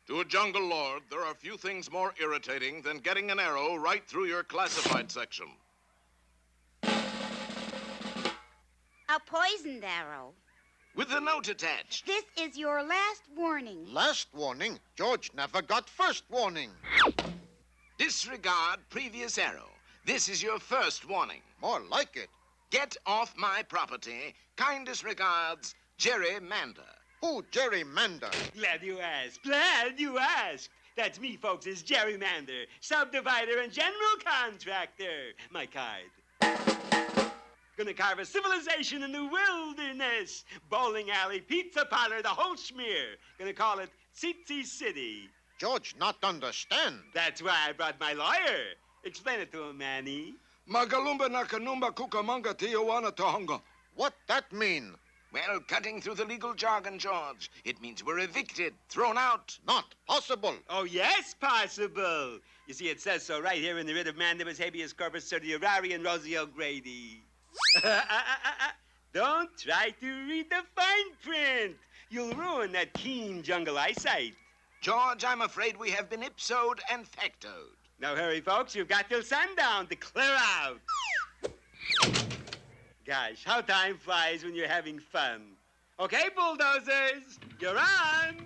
To a jungle lord, there are few things more irritating than getting an arrow right through your classified section. A poisoned arrow. With a note attached. This is your last warning. Last warning? George never got first warning. Disregard previous arrow. This is your first warning. More like it. Get off my property. Kindest regards, Jerry Mander. Who gerrymander? Glad you asked. Glad you asked. That's me, folks, is gerrymander, subdivider, and general contractor. My card. Gonna carve a civilization in the wilderness. Bowling alley, pizza parlor, the whole schmear. Gonna call it Tsitsi City. George not understand. That's why I brought my lawyer. Explain it to him, Manny. Magalumba nakanumba kukamanga tijuana tohonga. What that mean? Well, cutting through the legal jargon, George. It means we're evicted, thrown out. Not possible. Oh, yes, possible. You see, it says so right here in the writ of mandamus habeas corpus certiorari and Rosie O'Grady. Don't try to read the fine print. You'll ruin that keen jungle eyesight. George, I'm afraid we have been ipsoed and factoed. Now hurry, folks. You've got till sundown to clear out. Gosh, how time flies when you're having fun. Okay, bulldozers, you're on.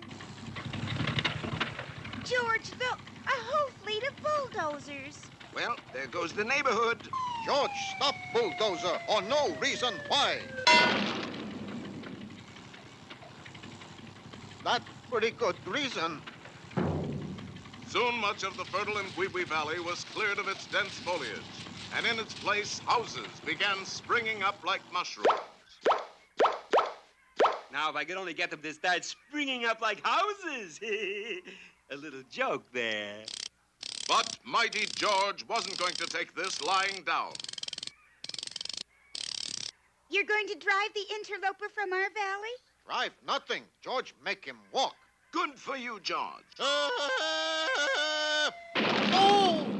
George, look, a whole fleet of bulldozers. Well, there goes the neighborhood. George, stop bulldozer, or no reason why. That's pretty good reason. Soon much of the fertile Mbwibwi Valley was cleared of its dense foliage, and in its place, houses began springing up like mushrooms. Now, if I could only get them to start springing up like houses. A little joke there. But mighty George wasn't going to take this lying down. You're going to drive the interloper from our valley? Drive nothing. George make him walk. Good for you, George. Oh!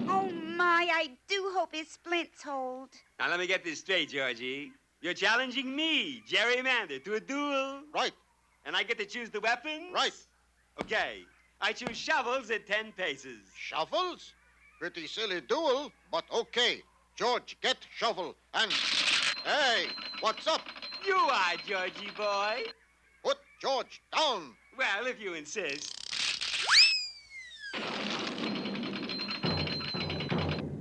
Oh, my, I do hope his splints hold. Now, let me get this straight, Georgie. You're challenging me, gerrymander, to a duel. Right. And I get to choose the weapons? Right. Okay. I choose shovels at 10 paces. Shovels? Pretty silly duel, but okay. George, get shovel and... Hey, what's up? You are, Georgie boy. Put George down. Well, if you insist.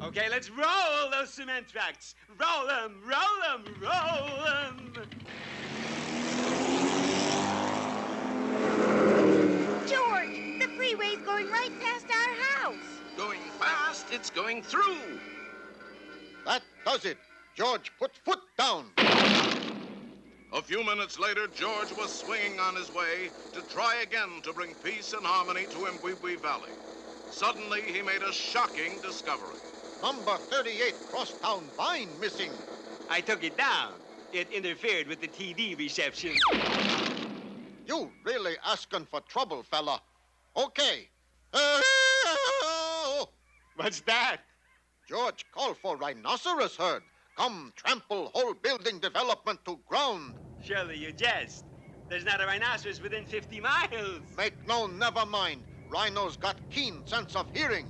Okay, let's roll those cement tracks. Roll them, roll them, roll them. George, the freeway's going right past our house. Going fast, it's going through. That does it. George, put foot down. A few minutes later, George was swinging on his way to try again to bring peace and harmony to Mbwibwi Valley. Suddenly, he made a shocking discovery. Number 38 Crosstown Vine missing. I took it down. It interfered with the TV reception. You really asking for trouble, fella. Okay. What's that? George, call for rhinoceros herd. Come trample whole building development to ground. Surely you jest. There's not a rhinoceros within 50 miles. Make no never mind. Rhinos got keen sense of hearing.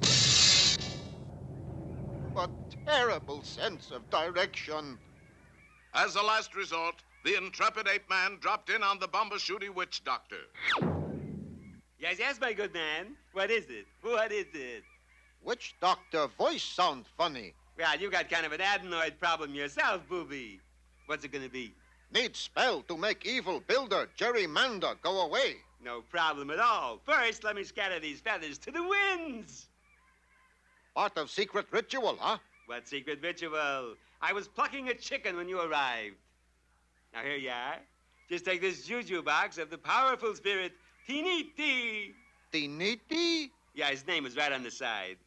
But terrible sense of direction. As a last resort, the intrepid ape-man dropped in on the Bombashooty witch doctor. Yes, yes, my good man. What is it? What is it? Witch doctor voice sound funny. Well, you got kind of an adenoid problem yourself, booby. What's it gonna be? Need spell to make evil builder gerrymander go away. No problem at all. First, let me scatter these feathers to the winds. Part of secret ritual, huh? What secret ritual? I was plucking a chicken when you arrived. Now, here you are. Just take this juju box of the powerful spirit, Tiniti. Tiniti? Yeah, his name is right on the side.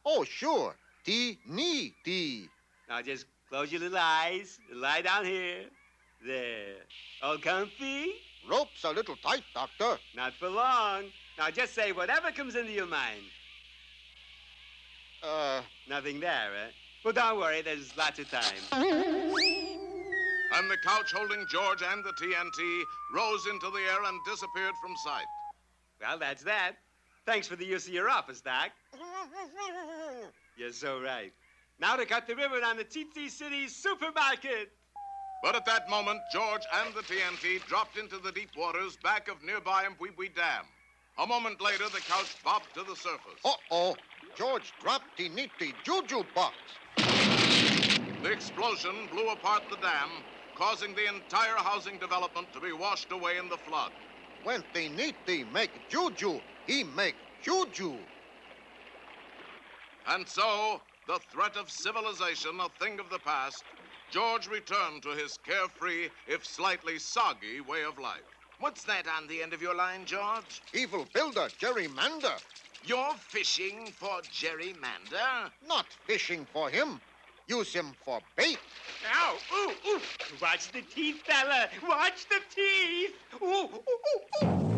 Oh, sure. Tiniti. Now, just close your little eyes. Lie down here. There. All comfy? Rope's a little tight, doctor. Not for long. Now, just say whatever comes into your mind. Nothing there, eh? Well, don't worry. There's lots of time. And the couch holding George and the TNT rose into the air and disappeared from sight. Well, that's that. Thanks for the use of your office, Doc. You're so right. Now to cut the ribbon on the Tsetse City supermarket. But at that moment, George and the TNT dropped into the deep waters back of nearby Mbwibwi Dam. A moment later, the couch bobbed to the surface. Uh-oh. George dropped the nifty juju box. The explosion blew apart the dam, causing the entire housing development to be washed away in the flood. When the nifty make juju, he make juju. And so, the threat of civilization a thing of the past, George returned to his carefree, if slightly soggy, way of life. What's that on the end of your line, George? Evil builder, gerrymander. You're fishing for gerrymander? Not fishing for him. Use him for bait. Ow! Ooh, ooh! Watch the teeth, fella! Watch the teeth! Ooh, ooh, ooh, ooh!